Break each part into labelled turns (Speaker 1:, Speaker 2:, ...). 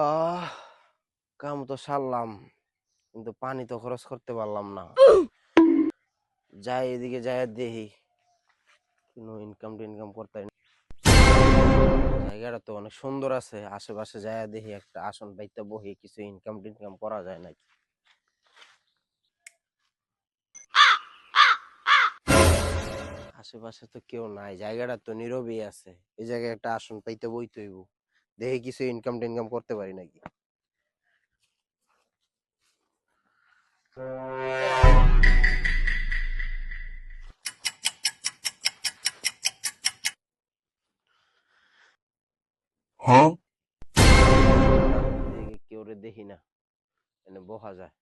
Speaker 1: আহ কাম তো সারলাম, কিন্তু পানি তো খরচ করতে পারলাম না। যাই এদিকে যাই দেখি কোনো ইনকাম টিনকাম করতে পারি না। জায়গাটা তো অনেক সুন্দর আছে, আশেপাশে যাই দেখি একটা আসন পাইতে বহি কিছু ইনকাম টিনকাম করা যায় নাকি। আশেপাশে তো কেউ নাই, জায়গাটা তো নীরবই আছে। এই জায়গায় একটা আসন পাইতে বইতে হইব, দেখি কিছু ইনকাম টিনকাম করতে পারি নাকি।
Speaker 2: হ্যাঁ।
Speaker 1: এদিকে কেউ রে দেখি না, এনে বহা যায়।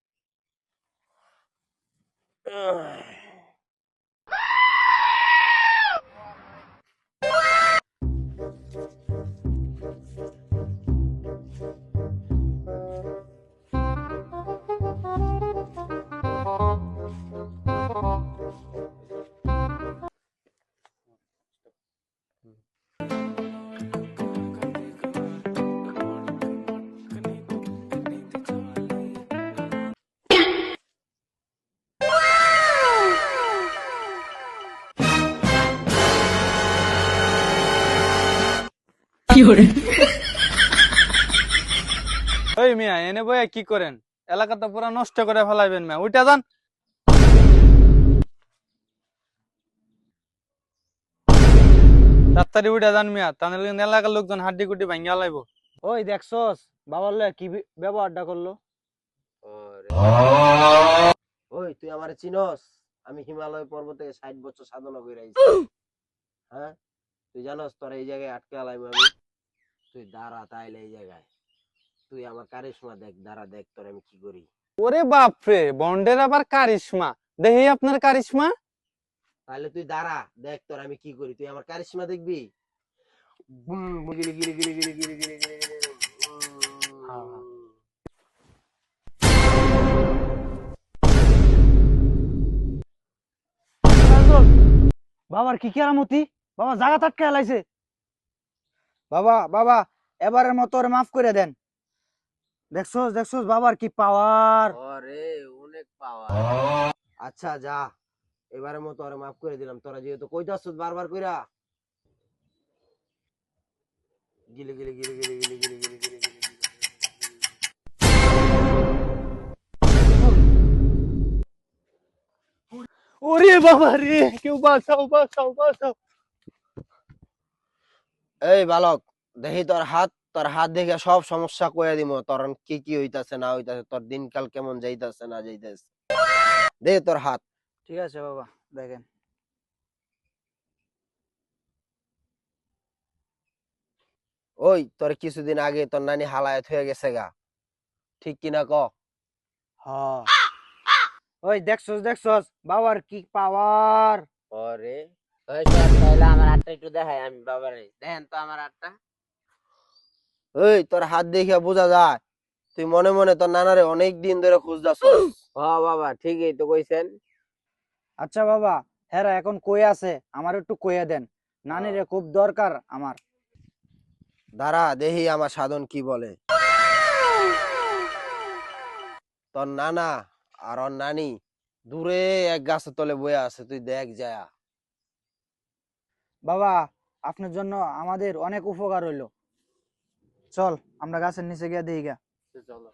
Speaker 3: ওই মিয়া এনে বইয়া কি করেন? এলাকাটা পুরা নষ্ট করে ফেলাইবেন মিয়া, উইটা যান। তাড়াতাড়ি উইটা যান মিয়া, তাহলে কিন্তু এলাকার লোকজন হাড্ডি কুড্ডি ভাঙ্গিয়া লাইব।
Speaker 4: ওই দেখছস বাবার লয়া কি ব্যবহারটা করলো।
Speaker 1: ওরে, ওই তুই আমারে চিনস? আমি হিমালয় পর্বতে 60 বছর সাধনা করে আইছি। হ্যাঁ, তুই জানস তোর এই জায়গায় আটকে আলাইম আমি? তুই দাঁড়া তাইলে এই জায়গায়, তুই আমার কারিশমা দেখ, দাঁড়া দেখ তোর আমি কি করি।
Speaker 3: ওরে বাপ রে, বন্ডের আবার কারিশমা! দেখি আপনার কারিশমা।
Speaker 1: তাহলে তুই দাঁড়া দেখ তোর আমি কি করি, তুই আমার কারিশমা দেখবি। বুম, গিলি গিলি গিলি গিলি গিলি গিলি গিলি গিলি।
Speaker 4: বাবার কি কেরামতি, বাবা জায়গা আটকে আলাইছে। বাবা বাবা এবারের মতো ওরে মাফ করে দেন। দেখছস দেখছস বাবার কি পাওয়ার।
Speaker 1: ওরে অনেক পাওয়া। আচ্ছা যা, এবারের মতো ওরে মাফ করে দিলাম, তোরা যেহেতু কইতাছস বারবার কইরা। গিলি গিলি গিলি গিলি গিলি গিলি গিলি গিলি গিলি।
Speaker 3: ওরে বাবা রে, কেউ বাঁচাও বাঁচাও বাঁচাও!
Speaker 1: এই বালক, দেখি তোর হাত দেখে সব সমস্যা কইয়া দিমু, তোর কি কি হইতাছে না হইতাছে, তোর দিনকাল কেমন যাইতাছে না যাইতাছে। দে তোর হাত।
Speaker 4: ঠিক আছে বাবা, দেখেন।
Speaker 1: ওই তোর কিছুদিন আগে তোর নানি হালায়াত হয়ে গেছে গা, ঠিক কিনা ক?
Speaker 4: হ্যাঁ, ওই দেখছস দেখছস বাবার কি পাওয়ার।
Speaker 1: ওরে, ওই স্যার তাহলে আমার হাতটা একটু দেখাই, আমি বাবারে দেখেন তো আমার হাতটা। ওই তোর হাত দেখে বোঝা যায় তুই মনে মনে তোর নানারে অনেক দিন ধরে খুঁজতাছস। হ্যাঁ বাবা, ঠিকই তো কইছেন।
Speaker 4: আচ্ছা বাবা, হেরা এখন কই আছে আমার একটু কইয়া দেন, নানিরে খুব দরকার আমার।
Speaker 1: দাঁড়া দেখি আমার সাধন কি বলে। তোর নানা আর ওর নানি দূরে এক গাছের তলে বয়ে আছে, তুই দেখ যায়া।
Speaker 4: বাবা, আপনার জন্য আমাদের অনেক উপকার হইলো। চল আমরা গাছের নিচে গিয়ে দেখি গা।
Speaker 1: চলো।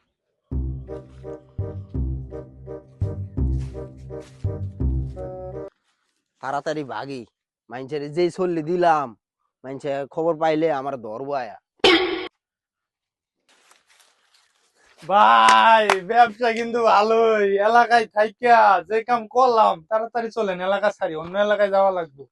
Speaker 1: তাড়াতাড়ি ভাগি, মাইনছের যেই চল্লি দিলাম, মাইনছে খবর পাইলে আমার ধরবো আয়া।
Speaker 3: ভাই, ব্যবসা কিন্তু ভালোই। এলাকায় থাইকা যে কাম করলাম, তাড়াতাড়ি চলেন, এলাকা ছাড়ি অন্য এলাকায় যাওয়া লাগবে।